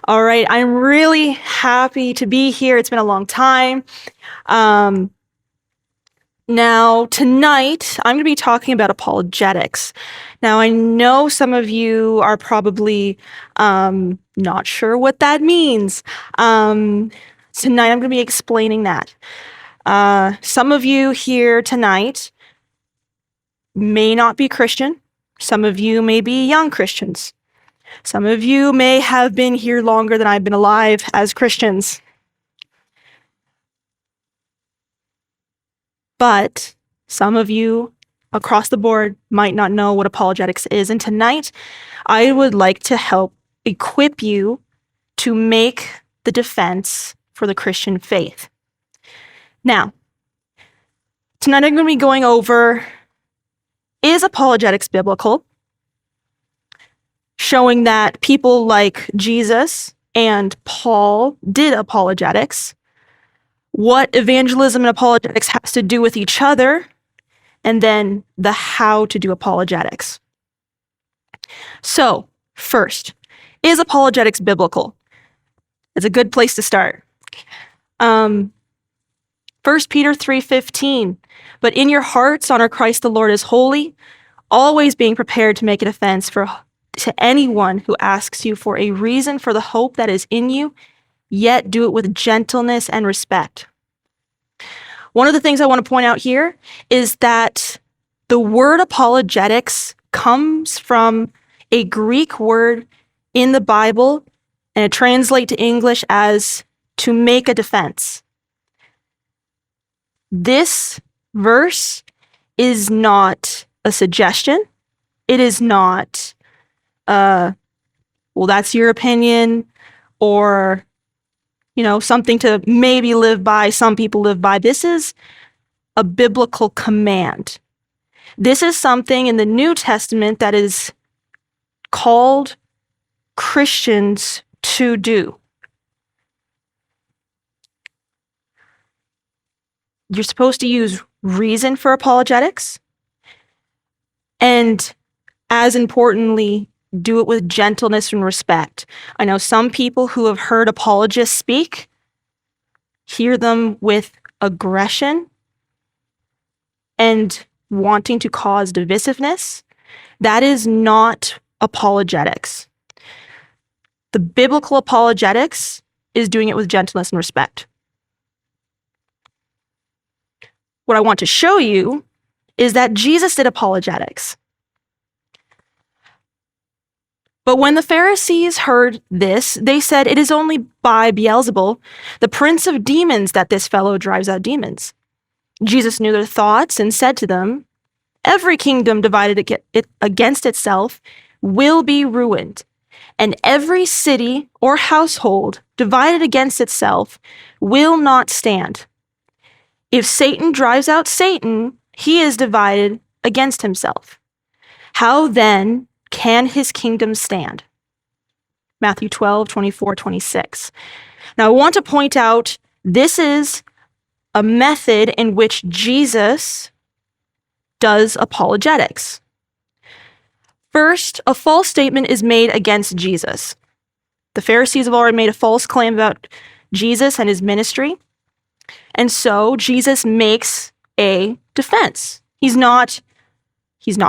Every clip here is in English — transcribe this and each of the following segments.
All right, I'm really happy to be here. It's been a long time. Um, Now, tonight, I'm going to be talking about apologetics. Now, I know some of you are probably not sure what that means. Tonight, I'm going to be explaining that. Some of you here tonight may not be Christian. Some of you may be young Christians. Some of you may have been here longer than I've been alive as Christians. But some of you across the board might not know what apologetics is. And tonight, I would like to help equip you to make the defense for the Christian faith. Now, tonight I'm going to be going over, is apologetics biblical? Showing that people like Jesus and Paul did apologetics, what evangelism and apologetics has to do with each other, and then the how to do apologetics. So, first, is apologetics biblical? It's a good place to start. 1 Peter 3:15, but in your hearts honor Christ the Lord as holy, always being prepared to make a defense to anyone who asks you for a reason for the hope that is in you, yet do it with gentleness and respect. One of the things I want to point out here is that the word apologetics comes from a Greek word in the Bible, and it translates to English as to make a defense. This verse is not a suggestion. It is not, well, that's your opinion, or something to maybe live by, some people live by. This is a biblical command. This is something in the New Testament that is called Christians to do. You're supposed to use reason for apologetics, and as importantly, do it with gentleness and respect. I know some people who have heard apologists speak hear them with aggression and wanting to cause divisiveness. That is not apologetics. The biblical apologetics is doing it with gentleness and respect. What I want to show you is that Jesus did apologetics. But when the Pharisees heard this, they said, "It is only by Beelzebul, the prince of demons, that this fellow drives out demons." Jesus knew their thoughts and said to them, "Every kingdom divided against itself will be ruined, and every city or household divided against itself will not stand. If Satan drives out Satan, he is divided against himself. How then can his kingdom stand?" Matthew 12:24-26. Now, I want to point out this is a method in which Jesus does apologetics. First, a false statement is made against Jesus. The Pharisees have already made a false claim about Jesus and his ministry, and so Jesus makes a defense. He's not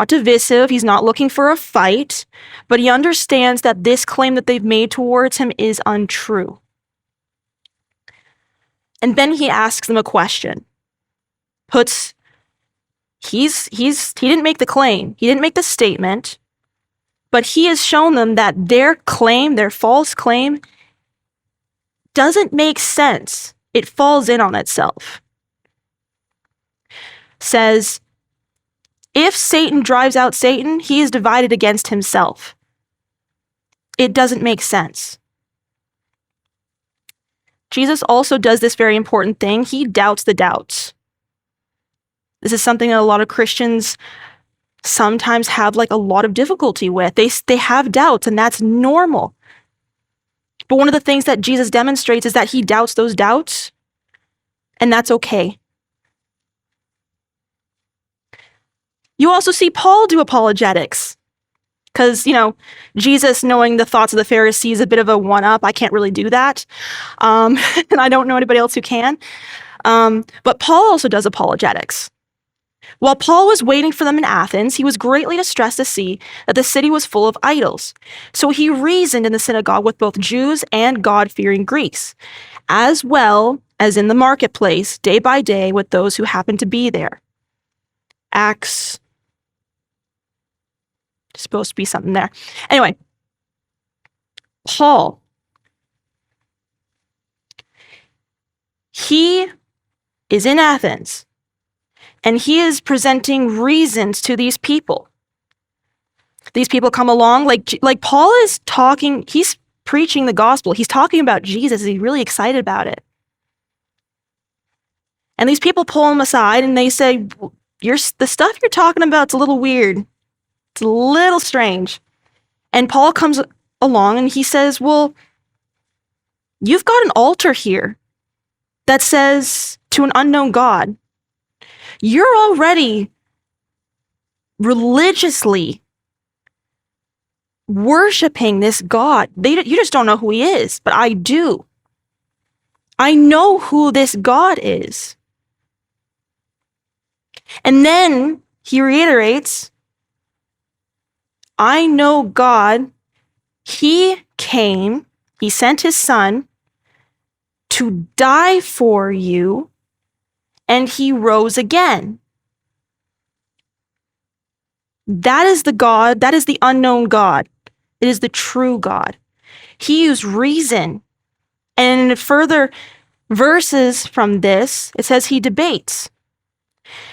divisive, he's not looking for a fight, but he understands that this claim that they've made towards him is untrue. And then he asks them a question. He didn't make the claim, he didn't make the statement, but he has shown them that their claim, their false claim, doesn't make sense. It falls in on itself. Says, if Satan drives out Satan, he is divided against himself. It doesn't make sense. Jesus also does this very important thing. He doubts the doubts. This is something that a lot of Christians sometimes have a lot of difficulty with. They have doubts, and that's normal. But one of the things that Jesus demonstrates is that he doubts those doubts, and that's okay. You also see Paul do apologetics. because, Jesus knowing the thoughts of the Pharisees is a bit of a one-up. I can't really do that. And I don't know anybody else who can. But Paul also does apologetics. While Paul was waiting for them in Athens, he was greatly distressed to see that the city was full of idols. So he reasoned in the synagogue with both Jews and God-fearing Greeks, as well as in the marketplace day by day with those who happened to be there. Acts, supposed to be something there. Anyway, Paul, he is in Athens, and he is presenting reasons to these people. These people come along, like Paul is talking, he's preaching the gospel. He's talking about Jesus. He's really excited about it. And these people pull him aside and they say, the stuff you're talking about is a little weird. It's a little strange. And Paul comes along and he says, well, you've got an altar here that says to an unknown God. You're already religiously worshiping this God. You just don't know who he is, but I do. I know who this God is. And then he reiterates, I know God. He came, he sent his son to die for you, and he rose again. That is the God, that is the unknown God. It is the true God. He used reason. And in further verses from this, it says he debates.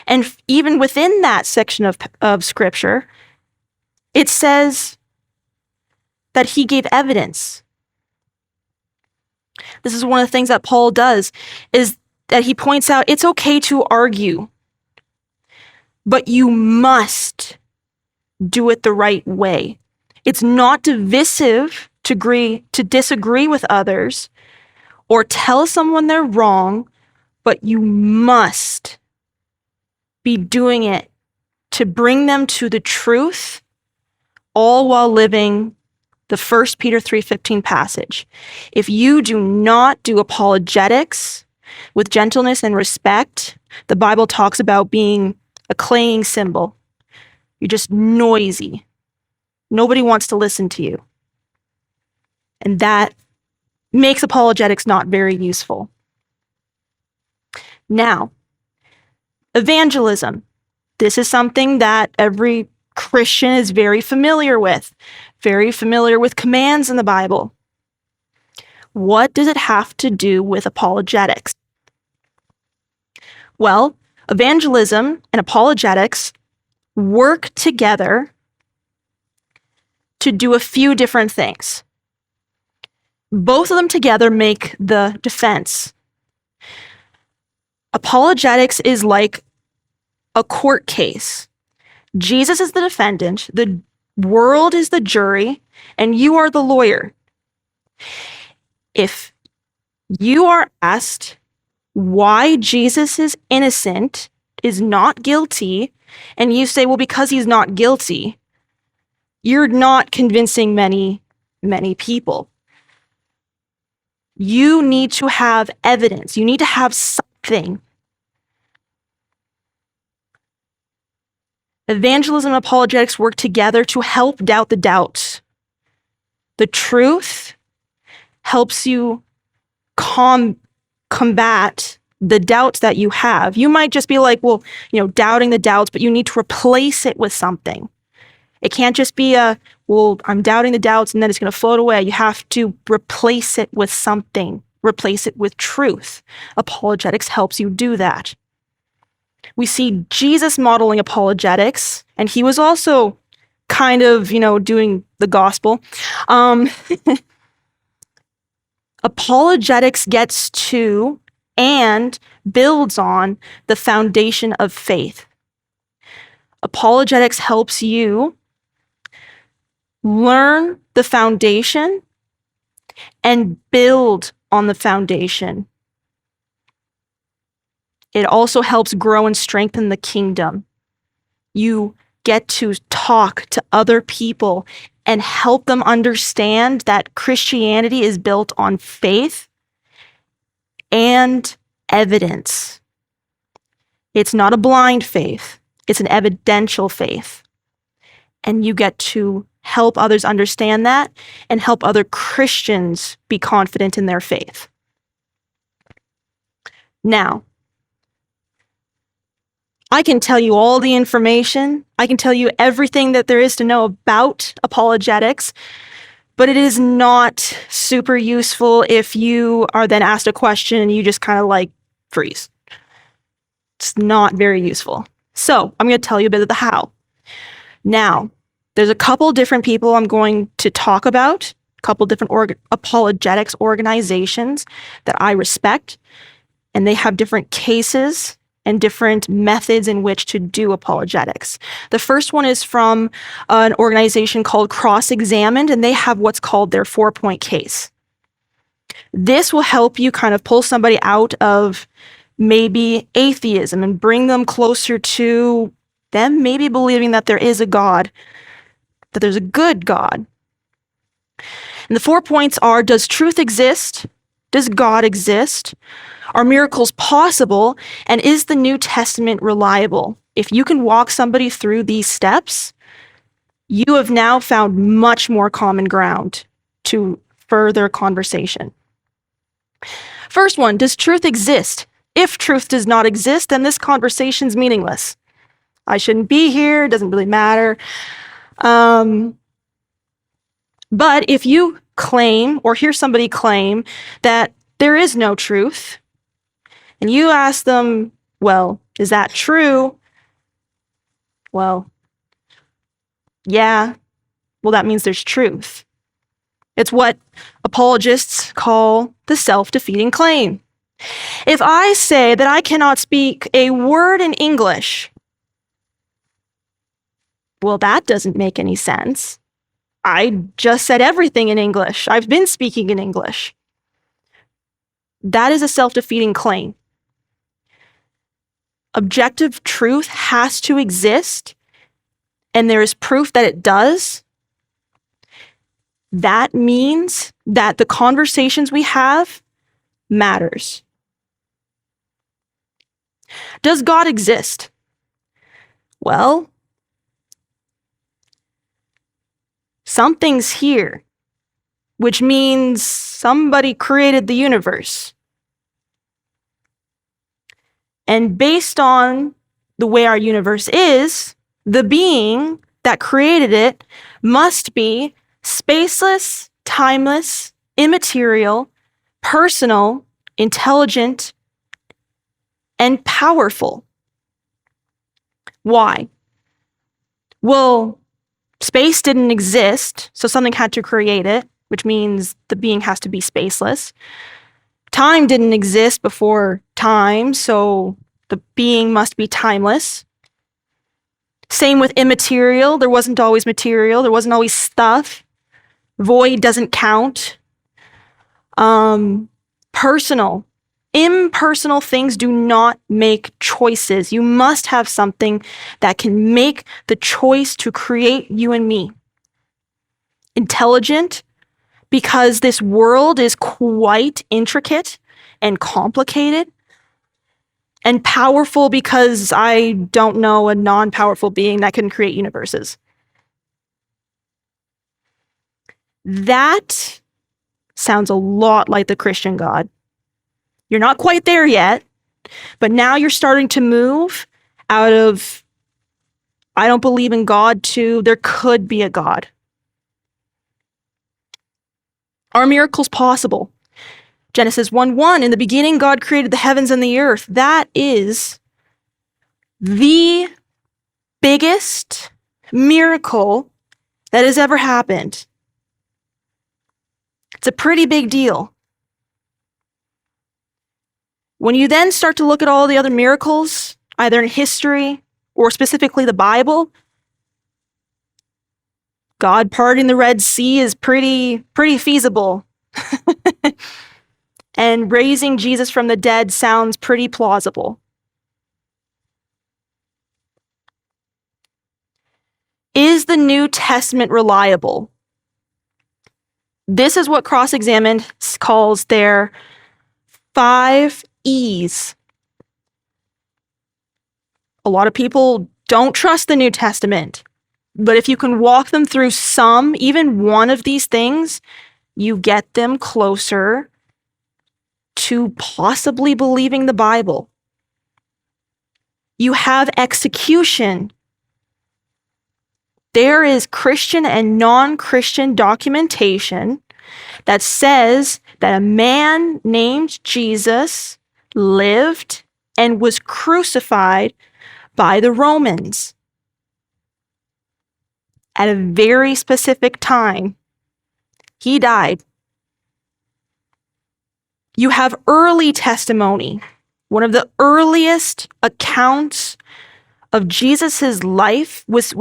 And even within that section of scripture, it says that he gave evidence. This is one of the things that Paul does, is that he points out it's okay to argue, but you must do it the right way. It's not divisive to disagree with others or tell someone they're wrong, but you must be doing it to bring them to the truth, all while living the 1 Peter 3:15 passage. If you do not do apologetics with gentleness and respect, the Bible talks about being a clanging cymbal. You're just noisy. Nobody wants to listen to you. And that makes apologetics not very useful. Now, evangelism. This is something that every Christian is very familiar with commands in the Bible. What does it have to do with apologetics? Well, evangelism and apologetics work together to do a few different things. Both of them together make the defense. Apologetics is like a court case. Jesus is the defendant, the world is the jury, and you are the lawyer. If you are asked why Jesus is innocent, is not guilty, and you say, well, because he's not guilty, you're not convincing many people. You need to have evidence. You need to have something. Evangelism and apologetics work together to help doubt the doubts. The truth helps you combat the doubts that you have. You might just be like, well, doubting the doubts, but you need to replace it with something. It can't just be I'm doubting the doubts and then it's going to float away. You have to replace it with something, replace it with truth. Apologetics helps you do that. We see Jesus modeling apologetics, and he was also kind of, doing the gospel. Apologetics gets to and builds on the foundation of faith. Apologetics helps you learn the foundation and build on the foundation. It also helps grow and strengthen the kingdom. You get to talk to other people and help them understand that Christianity is built on faith and evidence. It's not a blind faith. It's an evidential faith. And you get to help others understand that and help other Christians be confident in their faith. Now, I can tell you all the information. I can tell you everything that there is to know about apologetics, but it is not super useful if you are then asked a question and you just kind of like freeze. It's not very useful. So I'm going to tell you a bit of the how. Now, there's a couple different people I'm going to talk about, a couple different apologetics organizations that I respect, and they have different cases and different methods in which to do apologetics. The first one is from an organization called Cross-Examined, and they have what's called their 4-point case. This will help you kind of pull somebody out of maybe atheism and bring them closer to them maybe believing that there is a God, that there's a good God. And the 4 points are: does truth exist? Does God exist? Are miracles possible? And is the New Testament reliable? If you can walk somebody through these steps, you have now found much more common ground to further conversation. First one, does truth exist? If truth does not exist, then this conversation's meaningless. I shouldn't be here, it doesn't really matter. But if you claim or hear somebody claim that there is no truth, and you ask them, well, is that true? Well, yeah. Well, that means there's truth. It's what apologists call the self-defeating claim. If I say that I cannot speak a word in English, well, that doesn't make any sense. I just said everything in English. I've been speaking in English. That is a self-defeating claim. Objective truth has to exist, and there is proof that it does. That means that the conversations we have matters. Does God exist? Well, something's here, which means somebody created the universe. And based on the way our universe is, the being that created it must be spaceless, timeless, immaterial, personal, intelligent, and powerful. Why? Well, space didn't exist, so something had to create it, which means the being has to be spaceless. Time didn't exist before time, so the being must be timeless. Same with immaterial. There wasn't always material. There wasn't always stuff. Void doesn't count. Personal. Impersonal things do not make choices. You must have something that can make the choice to create you and me. Intelligent, because this world is quite intricate and complicated. And powerful, because I don't know a non-powerful being that can create universes. That sounds a lot like the Christian God. You're not quite there yet, but now you're starting to move out of, I don't believe in God, to there could be a God. Are miracles possible? Genesis 1:1, in the beginning, God created the heavens and the earth. That is the biggest miracle that has ever happened. It's a pretty big deal. When you then start to look at all the other miracles, either in history or specifically the Bible, God parting the Red Sea is pretty feasible. And raising Jesus from the dead sounds pretty plausible. Is the New Testament reliable? This is what Cross-Examined calls their 5 E's. A lot of people don't trust the New Testament, but if you can walk them through some, even one of these things, you get them closer to possibly believing the Bible. You have execution. There is Christian and non-Christian documentation that says that a man named Jesus lived and was crucified by the Romans at a very specific time. He died. You have early testimony. One of the earliest accounts of Jesus's life was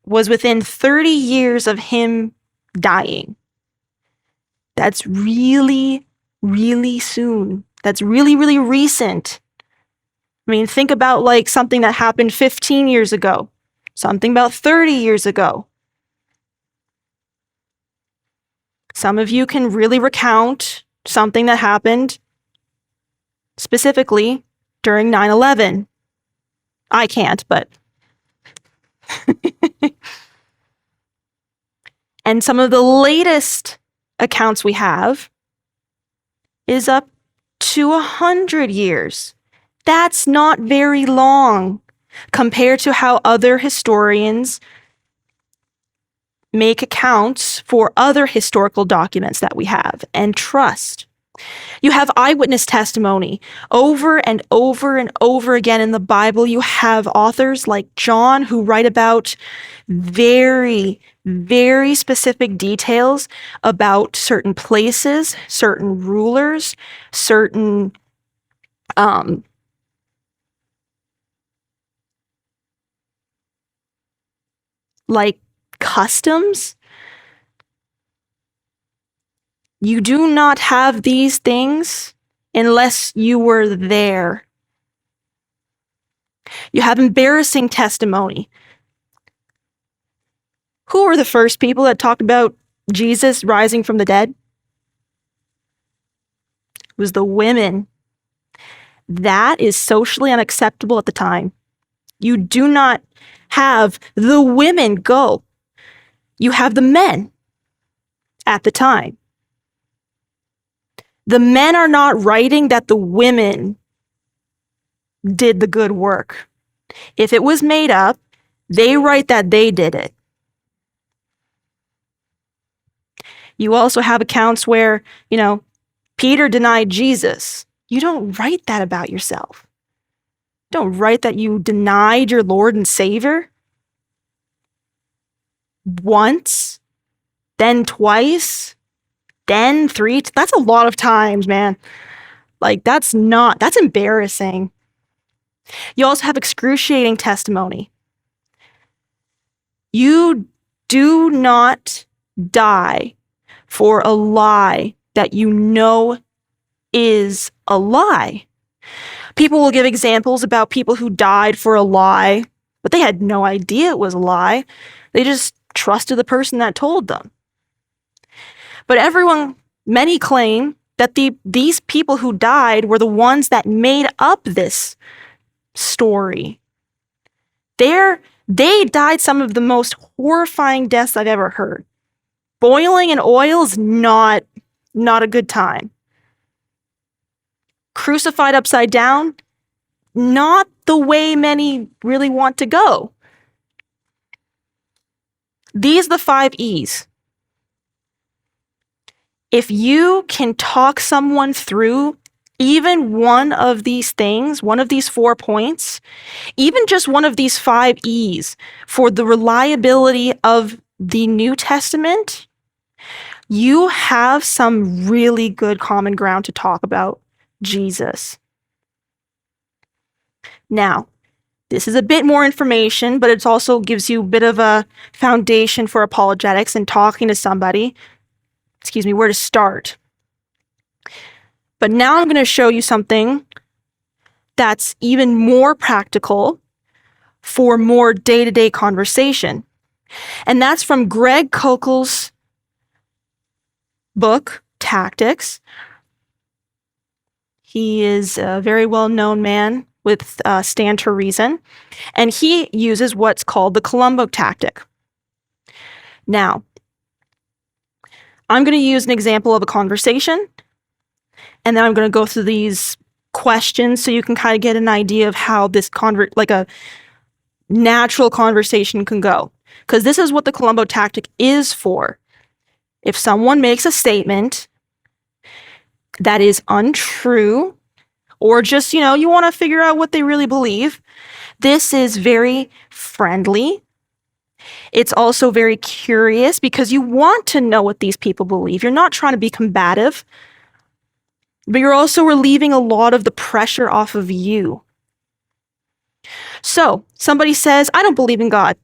within 30 years of him dying. That's really, really soon. That's really, really recent. I mean, think about like something that happened 15 years ago, something about 30 years ago. Some of you can really recount something that happened specifically during 9/11. I can't, but and some of the latest accounts we have is up to 100 years. That's not very long compared to how other historians make accounts for other historical documents that we have and trust. You have eyewitness testimony over and over and over again in the Bible. You have authors like John who write about very, very specific details about certain places, certain rulers, certain like customs. You do not have these things unless you were there. You have embarrassing testimony. Who were the first people that talked about Jesus rising from the dead? It was the women. That is socially unacceptable at the time. You do not have the women go. You have the men at the time. The men are not writing that the women did the good work. If it was made up, they write that they did it. You also have accounts where, Peter denied Jesus. You don't write that about yourself. Don't write that you denied your Lord and Savior once, then twice, then 3. That's a lot of times, man. Like, that's embarrassing. You also have excruciating testimony. You do not die for a lie that you know is a lie. People will give examples about people who died for a lie, but they had no idea it was a lie. They just trusted the person that told them. But many claim that these people who died were the ones that made up this story. They died some of the most horrifying deaths I've ever heard. Boiling in oil is not a good time. Crucified upside down, not the way many really want to go. These are the 5 E's. If you can talk someone through even one of these things, one of these 4 points, even just one of these 5 E's for the reliability of the New Testament, you have some really good common ground to talk about Jesus. Now, this is a bit more information, but it also gives you a bit of a foundation for apologetics and talking to somebody, where to start. But now I'm going to show you something that's even more practical for more day-to-day conversation. And that's from Greg Koukle's book, Tactics. He is a very well-known man with Stand to Reason, and he uses what's called the Columbo tactic. Now, I'm going to use an example of a conversation, and then I'm going to go through these questions so you can kind of get an idea of how this like a natural conversation can go. Because this is what the Columbo tactic is for. If someone makes a statement that is untrue, or just, you want to figure out what they really believe, this is very friendly. It's also very curious because you want to know what these people believe. You're not trying to be combative, but you're also relieving a lot of the pressure off of you. So somebody says, I don't believe in God.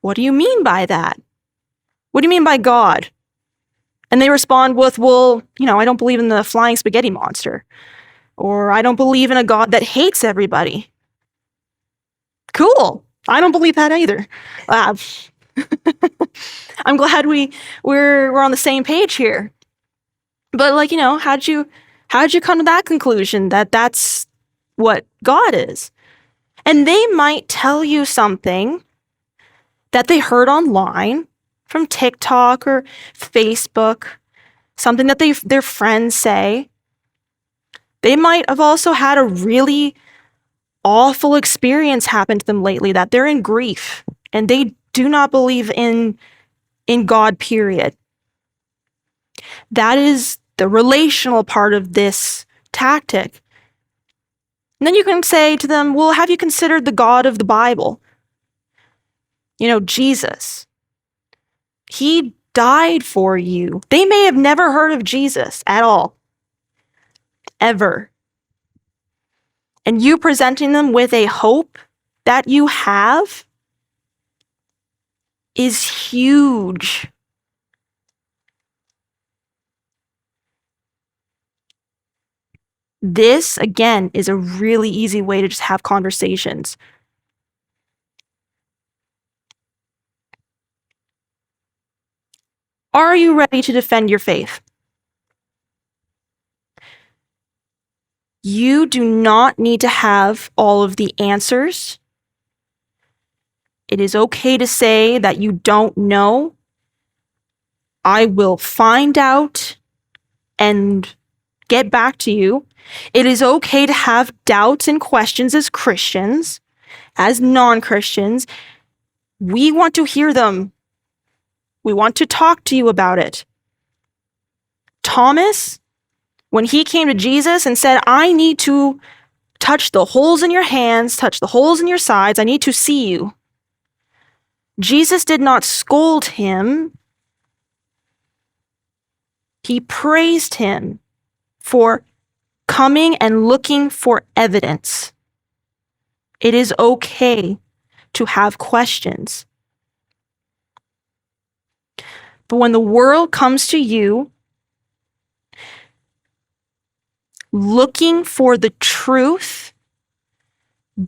What do you mean by that? What do you mean by God? And they respond with, well, I don't believe in the flying spaghetti monster. Or I don't believe in a God that hates everybody. Cool. I don't believe that either. I'm glad we're on the same page here. But how'd you come to that conclusion that that's what God is? And they might tell you something that they heard online from TikTok or Facebook, something that their friends say. They might have also had a really awful experience happen to them lately, that they're in grief and they do not believe in God, period. That is the relational part of this tactic. And then you can say to them, well, have you considered the God of the Bible? Jesus. He died for you. They may have never heard of Jesus at all. Ever. And you presenting them with a hope that you have is huge. This, again, is a really easy way to just have conversations. Are you ready to defend your faith? You do not need to have all of the answers. It is okay to say that you don't know. I will find out and get back to you. It is okay to have doubts and questions as Christians, as non-Christians. We want to hear them. We want to talk to you about it. Thomas, when he came to Jesus and said, I need to touch the holes in your hands, touch the holes in your sides, I need to see you. Jesus did not scold him. He praised him for coming and looking for evidence. It is okay to have questions. But when the world comes to you looking for the truth,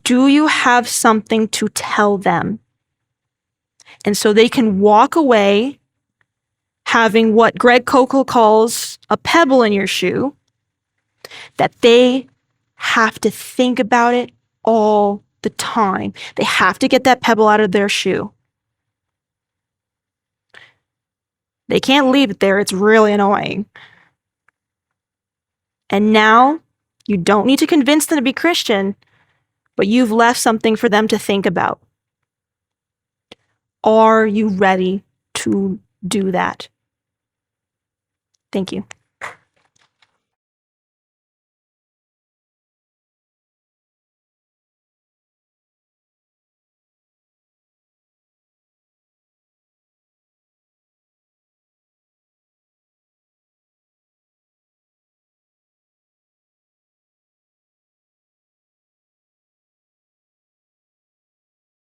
do you have something to tell them? And so they can walk away having what Greg Koukle calls a pebble in your shoe, that they have to think about it all the time. They have to get that pebble out of their shoe. They can't leave it there. It's really annoying. And now you don't need to convince them to be Christian, but you've left something for them to think about. Are you ready to do that? Thank you.